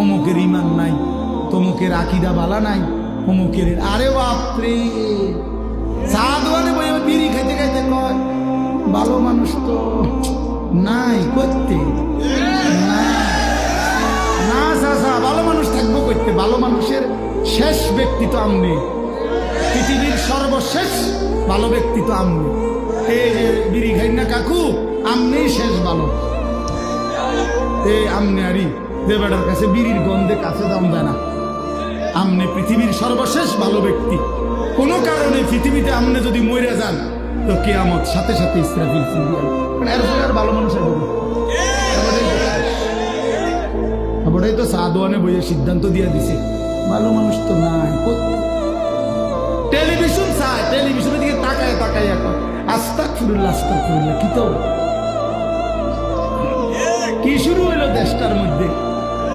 অমুকের ইমান নাই, তমুকের আকিদা বালা নাই, অমুকের। আরে বাপরে, চা দোকানে বই বিড়ি খাইতে খাইতে কয় ভালো মানুষ তো নাই করতে না চাচা, ভালো মানুষ থাকবো করতে। ভালো মানুষের শেষ ব্যক্তি তো আমনে, পৃথিবীর সর্বশেষ ভালো ব্যক্তি তো আমনে। এই যে বিড়ি খাই না কাকু, আমনেই শেষ ভালো। এই আমনে আরি যে বেটার কাছে বিড়ির গন্ধে কাছে দাম দেয় না, আমনে পৃথিবীর সর্বশেষ ভালো ব্যক্তি। কোনো কারণে পৃথিবীতে আমনে যদি মরে যান তো কিয়ামত সাথে সাথে ইসরাফিল ফিরিয়ে এরপরে আর ভালো মানুষ আসবে। ওটাই তো সাদওয়ানে বইয়ে সিদ্ধান্ত দিয়ে দিছে ভালো মানুষ তো নাই। টেলিভিশন চায়, টেলিভিশনের দিকে তাকায় তাকায় এখন আস্তাগফিরুল্লাহ আস্তাগফিরুল্লাহ। কি তো কি শুরু হইলো দেশটার মধ্যে।